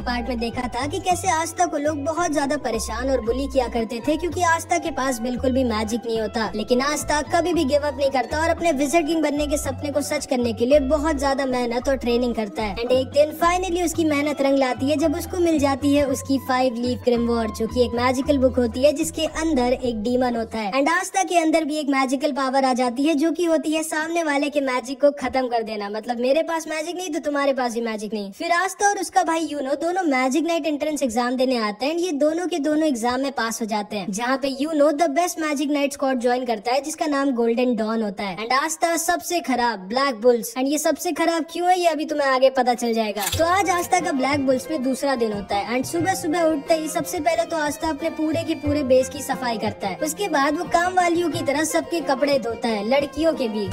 Part में देखा था कि कैसे आस्था को लोग बहुत ज्यादा परेशान और बुली किया करते थे क्योंकि आस्था के पास बिल्कुल भी मैजिक नहीं होता, लेकिन आस्था कभी भी गिव अप नहीं करता और अपने विज़र्ड किंग बनने के सपने को सच करने के लिए बहुत ज्यादा मेहनत और ट्रेनिंग करता है। एंड एक दिन फाइनली उसकी मेहनत रंग लाती है जब उसको मिल जाती है उसकी 5 लीफ ग्रिमवॉर्ड, जो कि एक मैजिकल बुक होती है जिसके अंदर एक डीमन होता है। एंड आस्था के अंदर भी एक मैजिकल पावर आ जाती है जो कि होती है सामने वाले के मैजिक को खत्म कर देना। मतलब मेरे पास मैजिक नहीं तो तुम्हारे पास भी मैजिक नहीं। फिर आस्था और उसका भाई यूनो दोनों मैजिक नाइट एंट्रेंस एग्जाम देने आते हैं। ये दोनों के दोनों एग्जाम में पास हो जाते हैं, जहाँ पे you know the best magic night squad join करता है जिसका नाम गोल्डन डॉन होता है। एंड आस्था सबसे खराब ब्लैक बुल्स। एंड ये सबसे खराब क्यों है ये अभी तुम्हें आगे पता चल जाएगा। तो आज आस्था का ब्लैक बुल्स में दूसरा दिन होता है। एंड सुबह सुबह उठते ही सबसे पहले तो आस्था अपने पूरे के पूरे बेस की सफाई करता है। उसके बाद वो काम वालियों की तरह सबके कपड़े धोता है, लड़कियों के भी।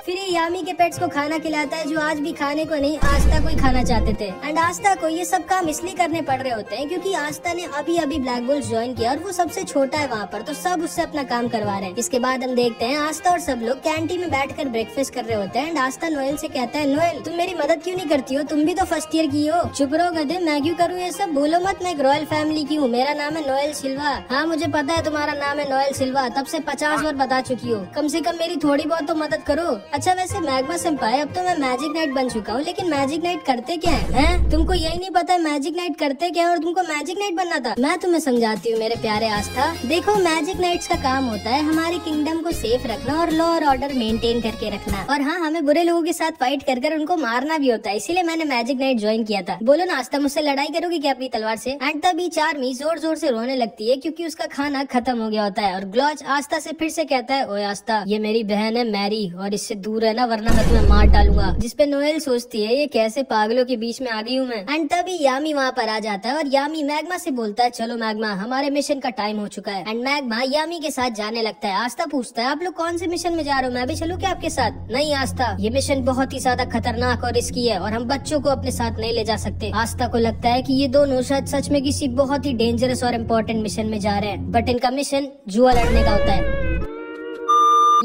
फिर ये यामी के पेट्स को खाना खिलाता है जो आज भी खाने को नहीं आस्था को ही खाना चाहते थे। एंड आस्था को ये सब काम इसलिए करने पड़ रहे होते हैं क्योंकि आस्था ने अभी अभी ब्लैक बुल्स ज्वाइन किया और वो सबसे छोटा है वहाँ पर, तो सब उससे अपना काम करवा रहे हैं। इसके बाद हम देखते हैं आस्था और सब लोग कैंटीन में बैठकर ब्रेकफास्ट कर रहे होते हैं। एंड आस्था नोएल से कहता है, नोएल तुम मेरी मदद क्यों नहीं करती हो, तुम भी तो फर्स्ट ईयर की हो। चुप रहो गधे, मैं क्यों करूँ ये सब, बोलो मत, मैं एक रॉयल फैमिली की हूँ, मेरा नाम है नोएल सिल्वा। हाँ मुझे पता है तुम्हारा नाम है नोएल सिल्वा, तब से 50 बार बता चुकी हो, कम से कम मेरी थोड़ी बहुत तो मदद करो। अच्छा वैसे मैग्मा सेंपाई अब तो मैं मैजिक नाइट बन चुका हूँ, लेकिन मैजिक नाइट करते क्या है? तुमको यही नहीं पता है मैजिक नाइट करते क्या है और तुमको मैजिक नाइट बनना था। मैं तुम्हें समझाती हूँ मेरे प्यारे आस्था। देखो मैजिक नाइट्स का काम होता है हमारे किंगडम को सेफ रखना और लॉ और ऑर्डर मेंटेन करके रखना, और हाँ हमें बुरे लोगों के साथ फाइट कर उनको मारना भी होता है, इसीलिए मैंने मैजिक नाइट ज्वाइन किया था। बोलो ना आस्था, मुझसे लड़ाई करोगी क्या अपनी तलवार से? एंड तभी चार्मी जोर जोर से रोने लगती है क्योंकि उसका खाना खत्म हो गया होता है। और ग्लॉच आस्था से फिर से कहता है, ओए आस्था ये मेरी बहन है मैरी और इससे दूर है ना वरना मैं तुम्हें मार डालूंगा। जिसपे नोएल सोचती है ये कैसे पागलों के बीच में आ गई हूँ मैं। एंड तभी यामी वहाँ पर आ जाता है और यामी मैग्मा से बोलता है, चलो मैग्मा हमारे मिशन का टाइम हो चुका है। एंड मैग्मा यामी के साथ जाने लगता है। आस्था पूछता है, आप लोग कौन से मिशन में जा रहे हो, मैं भी चलूं क्या आपके साथ? नहीं आस्था, ये मिशन बहुत ही ज्यादा खतरनाक और रिस्की है और हम बच्चों को अपने साथ नहीं ले जा सकते। आस्था को लगता है कि ये दोनों शायद सच में किसी बहुत ही डेंजरस और इम्पोर्टेंट मिशन में जा रहे हैं, बट इनका मिशन जुआ लड़ने का होता है।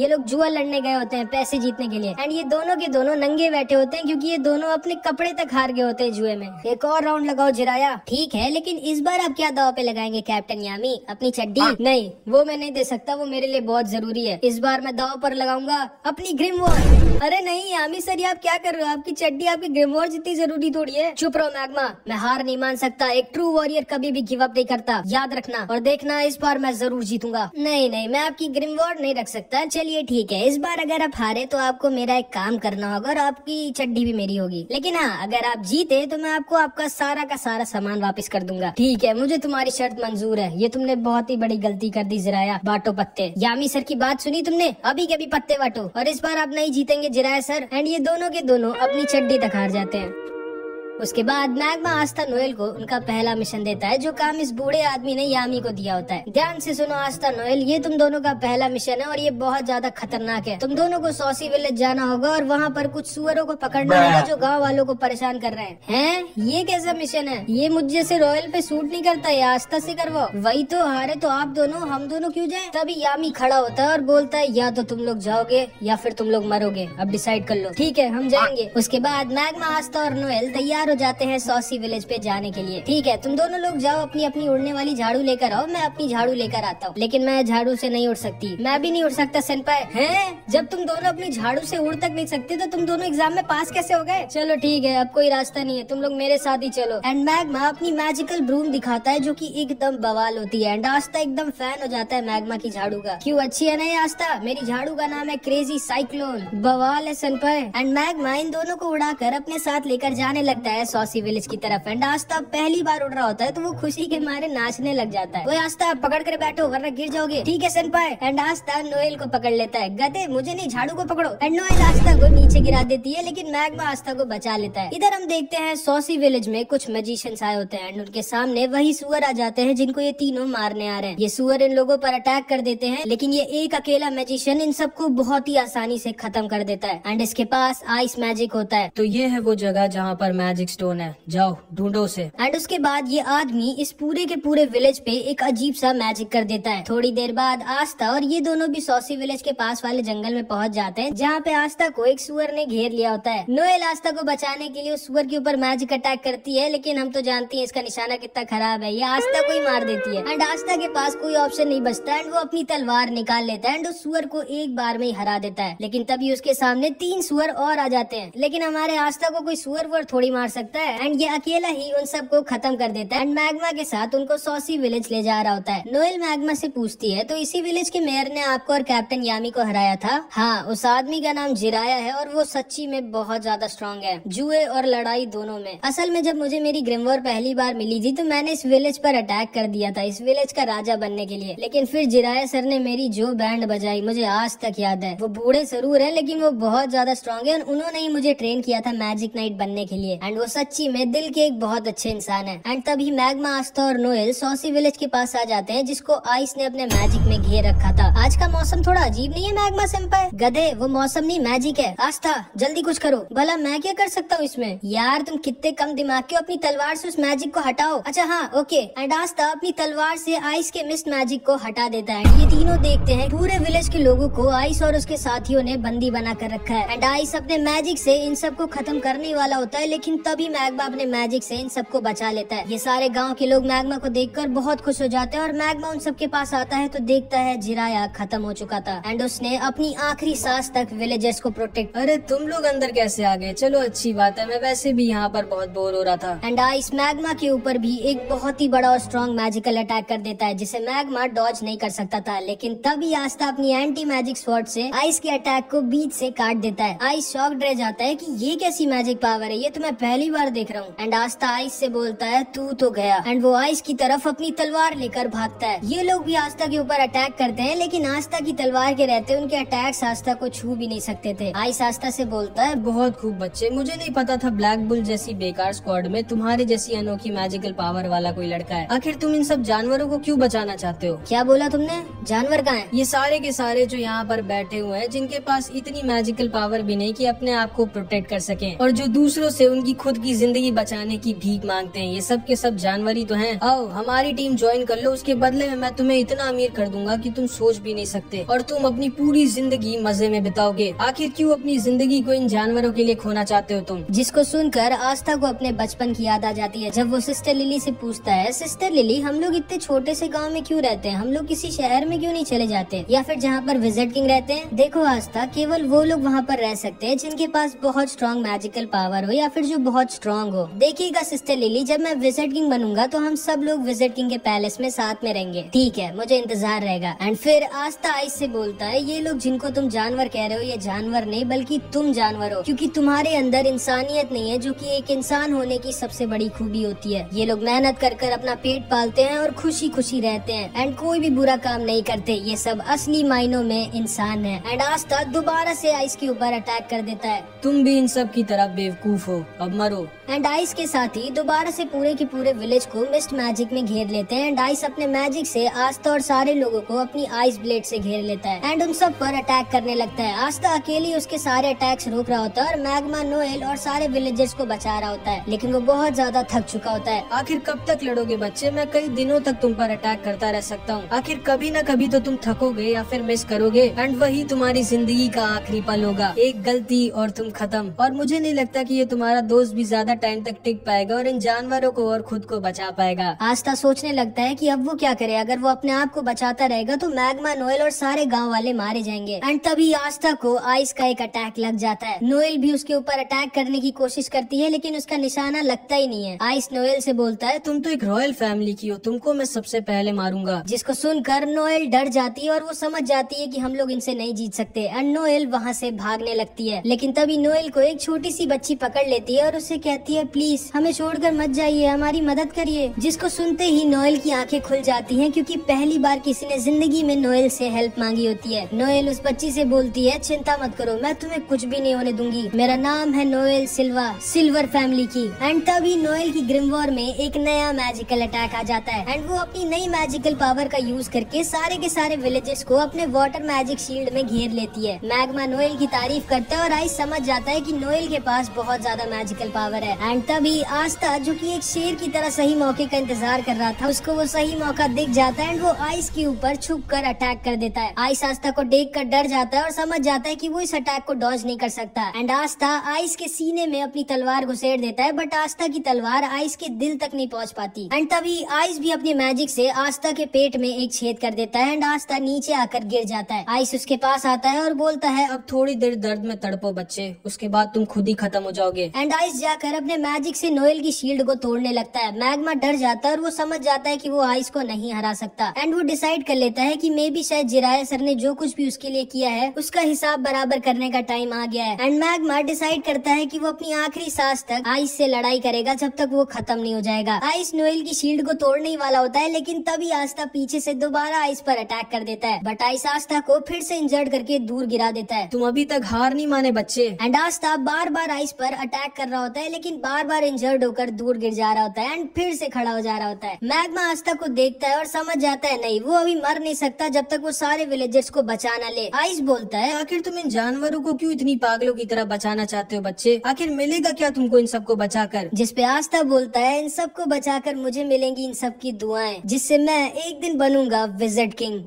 ये लोग जुआ लड़ने गए होते हैं पैसे जीतने के लिए। एंड ये दोनों के दोनों नंगे बैठे होते हैं क्योंकि ये दोनों अपने कपड़े तक हार गए होते हैं जुए में। एक और राउंड लगाओ जिराया। ठीक है, लेकिन इस बार आप क्या दाव पे लगाएंगे कैप्टन यामी? अपनी चड्डी? नहीं, वो मैं नहीं दे सकता, वो मेरे लिए बहुत जरूरी है। इस बार मैं दाव पर लगाऊंगा अपनी ग्रिमवॉर्ड। अरे नहीं यामी सर, आप क्या कर रहे हो? आपकी चड्डी आपकी ग्रिमवॉर्ड जितनी जरूरी थोड़ी है। चुप रहो मैग्मा, मैं हार नहीं मान सकता। एक ट्रू वॉरियर कभी भी गिव अप नहीं करता, याद रखना। और देखना इस बार मैं जरूर जीतूंगा। नहीं नहीं, मैं आपकी ग्रिमवॉर्ड नहीं रख सकता। चलिए ठीक है, इस बार अगर आप हारे तो आपको मेरा एक काम करना होगा और आपकी चड्डी भी मेरी होगी। लेकिन हाँ, अगर आप जीते तो मैं आपको आपका सारा का सारा सामान वापस कर दूंगा। ठीक है, मुझे तुम्हारी शर्त मंजूर है। ये तुमने बहुत ही बड़ी गलती कर दी जिराया। बांटो पत्ते। यामी सर की बात सुनी तुमने? अभी के अभी पत्ते बांटो और इस बार आप नहीं जीतेंगे जिराया सर। एंड ये दोनों के दोनों अपनी चड्डी तक हार जाते हैं। उसके बाद मैग्मा आस्था नोएल को उनका पहला मिशन देता है जो काम इस बूढ़े आदमी ने यामी को दिया होता है। ध्यान से सुनो आस्था नोएल, ये तुम दोनों का पहला मिशन है और ये बहुत ज्यादा खतरनाक है। तुम दोनों को सॉसी विलेज जाना होगा और वहाँ पर कुछ सुअरों को पकड़ना होगा जो गाँव वालों को परेशान कर रहे हैं। ये कैसा मिशन है? ये मुझ जैसे रॉयल पे सूट नहीं करता, ये आस्था से करवाओ। वही तो, हारे तो आप दोनों, हम दोनों क्यों जाए? तभी यामी खड़ा होता है और बोलता है, या तो तुम लोग जाओगे या फिर तुम लोग मरोगे, अब डिसाइड कर लो। ठीक है, हम जाएंगे। उसके बाद मैग्मा आस्था और नोएल तैयार हो जाते हैं सॉसी विलेज पे जाने के लिए। ठीक है, तुम दोनों लोग जाओ, अपनी अपनी उड़ने वाली झाड़ू लेकर आओ, मैं अपनी झाड़ू लेकर आता हूँ। लेकिन मैं झाड़ू से नहीं उड़ सकती। मैं भी नहीं उड़ सकता सेनपाई। हैं? जब तुम दोनों अपनी झाड़ू से उड़ तक नहीं सकते तो तुम दोनों एग्जाम में पास कैसे हो गए? चलो ठीक है, अब कोई रास्ता नहीं है, तुम लोग मेरे साथ ही चलो। एंड मैग्मा अपनी मैजिकल ब्रूम दिखाता है जो कि एकदम बवाल होती है। एंड आस्था एकदम फैन हो जाता है मैग्मा की झाड़ू का। क्यों, अच्छी है नहीं आस्था? मेरी झाड़ू का नाम है क्रेजी साइक्लोन। बवाल है सेनपाई। एंड मैग्मा इन दोनों को उड़ाकर अपने साथ लेकर जाने लगता है सॉसी विलेज की तरफ। एंड आस्था पहली बार उड़ रहा होता है तो वो खुशी के मारे नाचने लग जाता है। वो आस्था पकड़ कर बैठो वरना गिर जाओगे। ठीक है सेनपाई। एंड आस्था नोएल को पकड़ लेता है। गधे, मुझे नहीं, झाड़ू को पकड़ो। एंड नोएल आस्था को नीचे गिरा देती है लेकिन मैग्मा आस्था को बचा लेता है। इधर हम देखते हैं सॉसी विलेज में कुछ मैजिशियंस आए होते हैं एंड उनके सामने वही सुअर आ जाते हैं जिनको ये तीनों मारने आ रहे हैं। ये सुअर इन लोगों पर अटैक कर देते हैं लेकिन ये एक अकेला मैजिशियन इन सबको बहुत ही आसानी से खत्म कर देता है। एंड इसके पास आइस मैजिक होता है। तो ये है वो जगह जहाँ पर मैजिक मैजिक स्टोन है, जाओ ढूंढो उसे। एंड उसके बाद ये आदमी इस पूरे के पूरे विलेज पे एक अजीब सा मैजिक कर देता है। थोड़ी देर बाद आस्था और ये दोनों भी सॉसी विलेज के पास वाले जंगल में पहुंच जाते हैं, जहाँ पे आस्था को एक सुअर ने घेर लिया होता है। नोएल आस्था को बचाने के लिए उस सुअर के ऊपर मैजिक अटैक करती है, लेकिन हम तो जानती हैं इसका निशाना कितना खराब है, ये आस्था को ही मार देती है। एंड आस्था के पास कोई ऑप्शन नहीं बचता एंड वो अपनी तलवार निकाल लेता है एंड उस सुअर को एक बार में ही हरा देता है। लेकिन तभी उसके सामने 3 सुअर और आ जाते हैं, लेकिन हमारे आस्था को कोई सुअर वुअर थोड़ी मार सकता है एंड ये अकेला ही उन सबको खत्म कर देता है एंड मैग्मा के साथ उनको सॉसी विलेज ले जा रहा होता है। नोएल मैग्मा से पूछती है, तो इसी विलेज के मेयर ने आपको और कैप्टन यामी को हराया था? हाँ, उस आदमी का नाम जिराया है और वो सच्ची में बहुत ज्यादा स्ट्रॉन्ग है, जुए और लड़ाई दोनों में। असल में जब मुझे मेरी ग्रिमवॉर पहली बार मिली थी तो मैंने इस विलेज पर अटैक कर दिया था, इस विलेज का राजा बनने के लिए। लेकिन फिर जिराया सर ने मेरी जो बैंड बजाई मुझे आज तक याद है। वो बूढ़े जरूर है लेकिन वो बहुत ज्यादा स्ट्रॉन्ग है और उन्होंने ही मुझे ट्रेन किया था मैजिक नाइट बनने के लिए एंड वो सच्ची में दिल के एक बहुत अच्छे इंसान है। एंड तभी मैग्मा, आस्था और नोएल सॉसी विलेज के पास आ जाते हैं, जिसको आइस ने अपने मैजिक में घेर रखा था। आज का मौसम थोड़ा अजीब नहीं है मैग्मा सेंपाई? गधे, वो मौसम नहीं मैजिक है। आस्था जल्दी कुछ करो। भला मैं क्या कर सकता हूँ इसमें? यार तुम कितने कम दिमाग के हो, अपनी तलवार से उस मैजिक को हटाओ। अच्छा हाँ ओके। एंड आस्था अपनी तलवार से आइस के मिस्ट मैजिक को हटा देता है। ये तीनों देखते हैं पूरे विलेज के लोगों को आइस और उसके साथियों ने बंदी बना कर रखा है एंड आइस अपने मैजिक से इन सबको खत्म करने वाला होता है, लेकिन तभी मैग्मा अपने मैजिक से इन सबको बचा लेता है। ये सारे गाँव के लोग मैग्मा को देखकर बहुत खुश हो जाते हैं और मैग्मा उन सबके पास आता है तो देखता है जिराया खत्म हो चुका था एंड उसने अपनी आखिरी सांस तक विलेजर्स को प्रोटेक्ट। अरे तुम लोग अंदर कैसे आ गए? चलो अच्छी बात है, मैं वैसे भी यहाँ पर बहुत बोर हो रहा था। एंड आइस मैग्मा के ऊपर भी एक बहुत ही बड़ा और स्ट्रॉन्ग मैजिकल अटैक कर देता है, जिसे मैग्मा डॉज नहीं कर सकता था। लेकिन तभी आस्था अपनी एंटी मैजिक स्वॉर्ड से आइस के अटैक को बीच से काट देता है। आइस शॉक्ड रह जाता है कि ये कैसी मैजिक पावर है, ये तो मैं पहली बार देख रहा हूँ। एंड आस्था आइस से बोलता है तू तो गया एंड वो आइस की तरफ अपनी तलवार लेकर भागता है। ये लोग भी आस्था के ऊपर अटैक करते हैं, लेकिन आस्था की तलवार के रहते उनके अटैक्स आस्था को छू भी नहीं सकते थे। आइस आस्था से बोलता है, बहुत खूब बच्चे, मुझे नहीं पता था ब्लैक बुल जैसी बेकार स्क्वाड में तुम्हारे जैसी अनोखी मैजिकल पावर वाला कोई लड़का है। आखिर तुम इन सब जानवरों को क्यों बचाना चाहते हो? क्या बोला तुमने? जानवर कहाँ हैं? ये सारे के सारे जो यहाँ पर बैठे हुए हैं, जिनके पास इतनी मैजिकल पावर भी नहीं कि अपने आप को प्रोटेक्ट कर सकें और जो दूसरों से उनकी खुद की जिंदगी बचाने की भीख मांगते हैं, ये सब के सब जानवर ही तो हैं। आओ हमारी टीम ज्वाइन कर लो, उसके बदले में मैं तुम्हें इतना अमीर कर दूंगा कि तुम सोच भी नहीं सकते और तुम अपनी पूरी जिंदगी मजे में बिताओगे। आखिर क्यों अपनी जिंदगी को इन जानवरों के लिए खोना चाहते हो तुम? जिसको सुनकर आस्था को अपने बचपन की याद आ जाती है, जब वो सिस्टर लिली से पूछता है, सिस्टर लिली हम लोग इतने छोटे से गांव में क्यों रहते हैं, हम लोग किसी शहर में क्यों नहीं चले जाते या फिर जहाँ पर विजिट किंग रहते हैं? देखो आस्था, केवल वो लोग वहाँ पर रह सकते हैं जिनके पास बहुत स्ट्रॉन्ग मैजिकल पावर हो या फिर जो बहुत स्ट्रॉन्ग हो। देखिएगा सिस्टर लिली, जब मैं विजिट किंग बनूंगा तो हम सब लोग विजिट किंग के पैलेस में साथ में रहेंगे, ठीक है? मुझे इंतजार रहेगा। एंड फिर आस्था आइस से बोलता है, ये लोग जिनको तुम जानवर कह रहे हो, ये जानवर नहीं बल्कि तुम जानवर हो, क्योंकि तुम्हारे अंदर इंसानियत नहीं है, जो कि एक इंसान होने की सबसे बड़ी खूबी होती है। ये लोग मेहनत कर कर अपना पेट पालते हैं और खुशी खुशी रहते हैं एंड कोई भी बुरा काम नहीं करते। ये सब असली मायनों में इंसान है। एंड आस्था दोबारा से आइस के ऊपर अटैक कर देता है। तुम भी इन सब की तरह बेवकूफ हो, अब मरो। एंड आइस के साथ ही दोबारा से पूरे के पूरे विलेज को मिस्ट मैजिक में घेर लेते हैं एंड आइस अपने मैजिक से आस्था और सारे लोगों को अपनी आइस ब्लेड से घेर लेता है एंड उन सब पर अटैक करने लगता है। आस्था अकेली उसके सारे अटैक्स रोक रहा होता है और मैग्मा नोएल और सारे विलेजर्स को बचा रहा होता है, लेकिन वो बहुत ज्यादा थक चुका होता है। आखिर कब तक लड़ोगे बच्चे? मैं कई दिनों तक तुम पर अटैक करता रह सकता हूँ। आखिर कभी न कभी तो तुम थकोगे या फिर मिस करोगे एंड वही तुम्हारी जिंदगी का आखिरी पल होगा। एक गलती और तुम खत्म। और मुझे नहीं लगता कि ये तुम्हारा दोस्त भी ज्यादा टाइम तक टिक पाएगा और इन जानवरों को और खुद को बचा पाएगा। आस्था सोचने लगता है कि अब वो क्या करे। अगर वो अपने आप को बचाता रहेगा तो मैग्मा, नोएल और सारे गांव वाले मारे जाएंगे। एंड तभी आस्था को आइस का एक अटैक लग जाता है। नोएल भी उसके ऊपर अटैक करने की कोशिश करती है, लेकिन उसका निशाना लगता ही नहीं है। आइस नोएल से बोलता है, तुम तो एक रॉयल फैमिली की हो, तुमको मैं सबसे पहले मारूंगा। जिसको सुनकर नोएल डर जाती है और वो समझ जाती है कि हम लोग इनसे नहीं जीत सकते एंड नोएल वहाँ से भागने लगती है। लेकिन तभी नोएल को एक छोटी सी बच्ची पकड़ लेती है और उसे कहती है, प्लीज हमें छोड़कर मत जाइए, हमारी मदद करिए। जिसको सुनते ही नोएल की आंखें खुल जाती हैं, क्योंकि पहली बार किसी ने जिंदगी में नोएल से हेल्प मांगी होती है। नोएल उस बच्ची से बोलती है, चिंता मत करो, मैं तुम्हें कुछ भी नहीं होने दूंगी, मेरा नाम है नोएल सिल्वा, सिल्वर फैमिली की। एंड तभी नोएल की ग्रिमवॉर में एक नया मैजिकल अटैक आ जाता है एंड वो अपनी नई मैजिकल पावर का यूज करके सारे के सारे विलेजेस को अपने वाटर मैजिक शील्ड में घेर लेती है। मैग्मा नोएल की तारीफ करता है और आइस समझ जाता है कि नोएल के पास बहुत ज्यादा मैजिकल मैजिकल पावर है। एंड तभी आस्था जो कि एक शेर की तरह सही मौके का इंतजार कर रहा था, उसको वो सही मौका दिख जाता है एंड वो आइस के ऊपर छुप कर अटैक कर देता है। आइस आस्था को देख कर डर जाता है और समझ जाता है कि वो इस अटैक को डॉज नहीं कर सकता। एंड आस्था आइस के सीने में अपनी तलवार घुसेड़ देता है, बट आस्था की तलवार आइस के दिल तक नहीं पहुंच पाती। एंड तभी आइस भी अपनी मैजिक से आस्था के पेट में एक छेद कर देता है एंड आस्था नीचे आकर गिर जाता है। आइस उसके पास आता है और बोलता है, अब थोड़ी देर दर्द में तड़पो बच्चे, उसके बाद तुम खुद ही खत्म हो जाओगे। एंड आइस जाकर अपने मैजिक से नोएल की शील्ड को तोड़ने लगता है। मैग्मा डर जाता है और वो समझ जाता है कि वो आइस को नहीं हरा सकता। एंड वो डिसाइड कर लेता है कि मे बी शायद जिराया सर ने जो कुछ भी उसके लिए किया है उसका हिसाब बराबर करने का टाइम आ गया है। एंड मैग्मा डिसाइड करता है कि वो अपनी आखिरी सांस तक आइस से लड़ाई करेगा जब तक वो खत्म नहीं हो जाएगा। आइस नोएल की शील्ड को तोड़ने ही वाला होता है, लेकिन तभी आस्था पीछे से दोबारा आइस पर अटैक कर देता है, बट आइस आस्था को फिर से इंजर्ड करके दूर गिरा देता है। तुम अभी तक हार नहीं माने बच्चे। And Aastha bar bar ice पर अटैक कर रहा होता है, लेकिन बार बार इंजर्ड होकर दूर गिर जा रहा होता है एंड फिर से खड़ा हो जा रहा होता है। मैग्मा आस्था को देखता है और समझ जाता है नहीं, वो अभी मर नहीं सकता जब तक वो सारे विलेजर्स को बचा ना ले। आइस बोलता है, आखिर तुम इन जानवरों को क्यों इतनी पागलों की तरह बचाना चाहते हो बच्चे? आखिर मिलेगा क्या तुमको इन सबको बचाकर? जिस पे आस्था बोलता है, इन सबको बचाकर मुझे मिलेंगी इन सब की दुआएं, जिससे मैं एक दिन बनूंगा विज़र्ड किंग।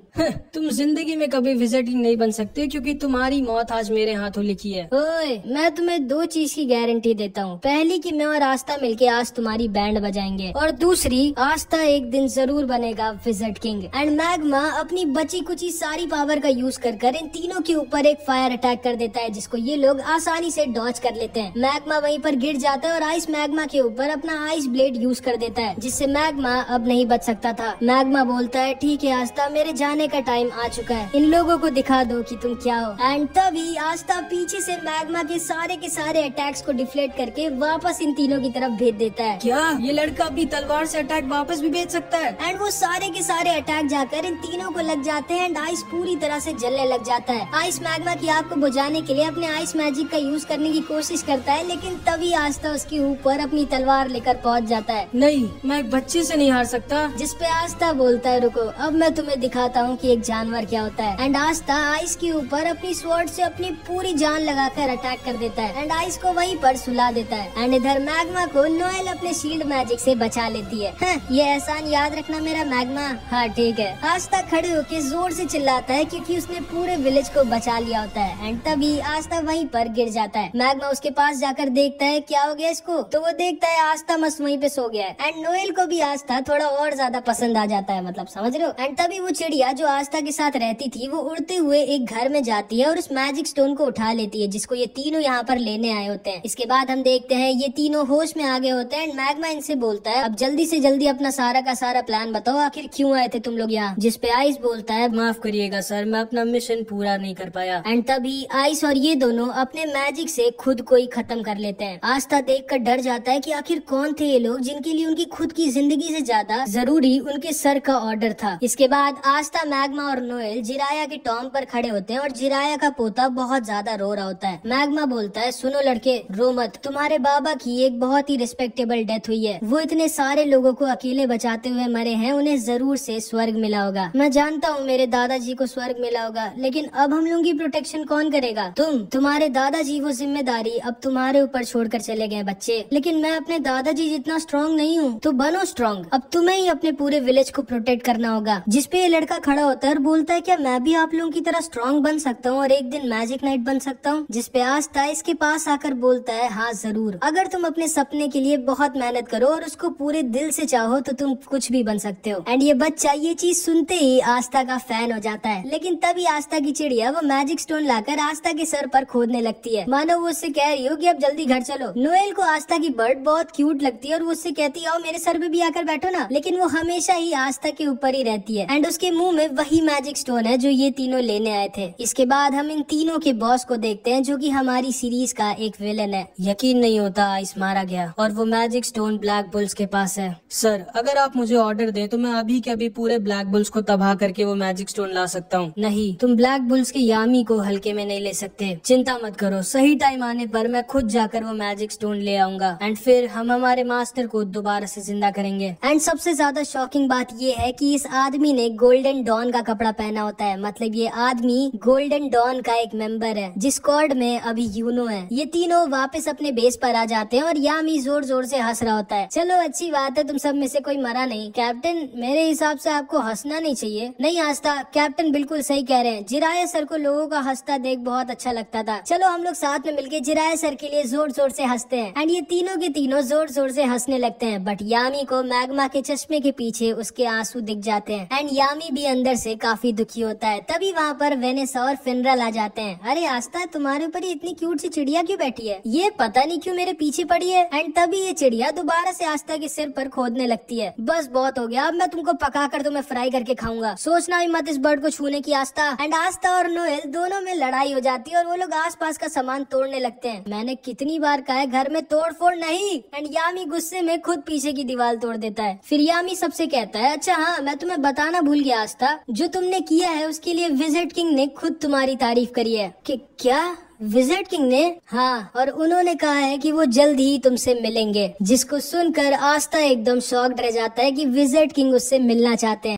तुम जिंदगी में कभी विज़र्ड किंग नहीं बन सकते, क्योंकि तुम्हारी मौत आज मेरे हाथों लिखी है। ओए, मैं तुम्हें दो चीज की गारंटी देता हूँ। पहली कि मैं और आस्था मिलके आज तुम्हारी बैंड बजाएंगे, और दूसरी आस्था एक दिन जरूर बनेगा विज़र्ड किंग। एंड मैग्मा अपनी बची कुची सारी पावर का यूज कर इन तीनों के ऊपर एक फायर अटैक कर देता है, जिसको ये लोग आसानी से डॉज कर लेते हैं। मैग्मा वहीं पर गिर जाता है और आइस मैग्मा के ऊपर अपना आइस ब्लेड यूज कर देता है, जिससे मैग्मा अब नहीं बच सकता था। मैग्मा बोलता है, ठीक है आस्था, मेरे जाने का टाइम आ चुका है, इन लोगों को दिखा दो कि तुम क्या हो। एंड तभी आस्था पीछे से मैग्मा के सारे अटैक्स को डिफ्लेक्ट करके वापस इन तीनों की तरफ भेज देता है। क्या ये लड़का अपनी तलवार से अटैक वापस भी भेज सकता है? एंड वो सारे के सारे अटैक जाकर इन तीनों को लग जाते हैं एंड आइस पूरी तरह से जलने लग जाता है। आइस मैग्मा की आग को बुझाने के लिए अपने आइस मैजिक का यूज करने की कोशिश करता है, लेकिन तभी आस्था उसके ऊपर अपनी तलवार लेकर पहुंच जाता है। नहीं, मैं एक बच्चे से नहीं हार सकता। जिस पे आस्था बोलता है, रुको अब मैं तुम्हें दिखाता हूँ कि एक जानवर क्या होता है। एंड आस्था आइस के ऊपर अपनी स्वॉर्ड से अपनी पूरी जान लगाकर अटैक कर देता है एंड आइस को वहीं पर सुला देता है। एंड इधर मैग्मा को नोएल अपने शील्ड मैजिक से बचा लेती है। ये एहसान याद रखना मेरा मैग्मा। हाँ ठीक है। आस्था खड़े होके जोर से चिल्लाता है क्योंकि उसने पूरे विलेज को बचा लिया होता है। एंड तभी आस्था वहीं पर गिर जाता है। मैग्मा उसके पास जाकर देखता है क्या हो गया इसको, तो वो देखता है आस्था मस्त वहीं पे सो गया है। एंड नोएल को भी आस्था थोड़ा और ज्यादा पसंद आ जाता है, मतलब समझ रहे हो। एंड तभी वो चिड़िया जो आस्था के साथ रहती थी वो उड़ते हुए एक घर में जाती है और उस मैजिक स्टोन को उठा लेती है, जिसको ये तीनों यहाँ पर लेने आए होते हैं। इसके बाद हम देखते हैं ये तीनों होश में आ गए होते हैं एंड मैग्मा इनसे बोलता है, अब जल्दी से जल्दी अपना सारा का सारा प्लान बताओ, आखिर क्यों आए थे तुम लोग यहाँ। जिस पे आइस बोलता है, माफ करिएगा सर, मैं अपना मिशन पूरा नहीं कर पाया। एंड तभी आइस और ये दोनों अपने मैजिक से खुद को ही खत्म कर लेते हैं। आस्था देखकर डर जाता है कि आखिर कौन थे ये लोग जिनके लिए उनकी खुद की जिंदगी से ज्यादा जरूरी उनके सर का ऑर्डर था। इसके बाद आस्था, मैग्मा और नोएल जिराया के टॉम पर खड़े होते हैं और जिराया का पोता बहुत ज्यादा रो रहा होता है। मैग्मा बोलता है, सुनो लड़के, रो मत, तुम्हारे बाबा की एक बहुत ही रिस्पेक्टेबल डेथ हुई है। वो इतने सारे लोगों को अकेले बचाते हुए मरे हैं, उन्हें जरूर से स्वर्ग मिला होगा। मैं जानता हूँ मेरे दादाजी को स्वर्ग मिला होगा, लेकिन अब हम लोगों की प्रोटेक्शन कौन करेगा? तुम्हारे दादाजी वो जिम्मेदारी अब तुम्हारे ऊपर छोड़कर चले गए बच्चे। लेकिन मैं अपने दादाजी जितना स्ट्रॉन्ग नहीं हूँ, तो बनो स्ट्रॉन्ग। अब तुम्हें ही अपने पूरे विलेज को प्रोटेक्ट करना होगा। जिस पे ये लड़का खड़ा होता है और बोलता है, क्या मैं भी आप लोगों की तरह स्ट्रॉन्ग बन सकता हूँ और एक दिन मैजिक नाइट बन सकता हूँ? जिस पे आस्था इसके पास आकर बोलता है, हाँ जरूर, अगर तुम अपने सपने के लिए बहुत मेहनत करो और उसको पूरे दिल से चाहो तो तुम कुछ भी बन सकते हो। एंड ये बच्चा ये चीज सुनते ही आस्था का फैन हो जाता है। लेकिन तभी आस्था की चिड़िया वो मैजिक स्टोन लाकर आस्था के सर पर खोदने लगती है, मानो वो उससे कह रही हो कि अब जल्दी घर चलो। नोएल को आस्था की बर्ड बहुत क्यूट लगती है और वो उससे कहती है, आओ मेरे सर पे भी आकर बैठो ना, लेकिन वो हमेशा ही आस्था के ऊपर ही रहती है। एंड उसके मुंह में वही मैजिक स्टोन है जो ये तीनों लेने आए थे। इसके बाद हम इन तीनों के बॉस को देखते हैं, जो कि हमारी सीरीज का एक विलन है। यकीन नहीं होता आइस मारा गया और वो मैजिक स्टोन ब्लैक बुल्स के पास है। सर, अगर आप मुझे ऑर्डर दें तो मैं अभी के अभी पूरे ब्लैक बुल्स को तबाह करके वो मैजिक स्टोन ला सकता हूँ। नहीं, तुम ब्लैक बुल्स के यामी को हल्के में नहीं ले सकते। चिंता मत करो, सही टाइम आने पर मैं खुद जाकर वो मैजिक स्टोन ले आऊंगा एंड फिर हम हमारे मास्टर को दोबारा से जिंदा करेंगे। एंड सबसे ज्यादा शॉकिंग बात ये है कि इस आदमी ने गोल्डन डॉन का कपड़ा पहना होता है, मतलब ये आदमी गोल्डन डॉन का एक मेंबर है, जिस स्क्वाड में अभी यूनो है। ये तीनों वापस अपने बेस बेस पर आ जाते हैं और यामी जोर जोर से हंस रहा होता है। चलो अच्छी बात है, तुम सब में से कोई मरा नहीं। कैप्टन, मेरे हिसाब से आपको हंसना नहीं चाहिए। नहीं आस्था, कैप्टन बिल्कुल सही कह रहे हैं। जिराया सर को लोगों का हंसता देख बहुत अच्छा लगता था। चलो हम लोग साथ में मिलके जिराया सर के लिए जोर जोर से हंसते हैं। एंड ये तीनों के तीनों जोर जोर से हंसने लगते हैं। बट यामी को मैग्मा के चश्मे के पीछे उसके आंसू दिख जाते हैं एंड यामी भी अंदर से काफी दुखी होता है। तभी वहाँ पर वेनेसा और फिनरल आ जाते हैं। अरे आस्था, तुम्हारे ऊपर ये इतनी क्यूट सी चिड़िया क्यों बैठी है? ये पता नहीं क्यों मेरे पीछे पड़ी है। एंड तभी ये चिड़िया दोबारा से आस्था के सिर पर खोदने लगती है। बस बहुत हो गया, अब मैं तुमको पका कर तुम्हें फ्राई करके खाऊंगा। सोचना भी मत इस बर्ड को छूने की आस्था। एंड आस्था और नोएल दोनों में लड़ाई हो जाती है और वो लोग आसपास का सामान तोड़ने लगते हैं। मैंने कितनी बार कहा है घर में तोड़ फोड़ नहीं। एंड यामी गुस्से में खुद पीछे की दीवार तोड़ देता है। फिर यामी सबसे कहता है, अच्छा हाँ, मैं तुम्हें बताना भूल गया आस्था, जो तुमने किया है उसके लिए विजिट किंग ने खुद तुम्हारी तारीफ करी है। कि क्या? विजिट किंग ने? हाँ, और उन्होंने कहा है कि वो जल्द ही तुमसे मिलेंगे। जिसको सुनकर आस्था एकदम शॉक्ड रह जाता है कि विजिट किंग उससे मिलना चाहते हैं।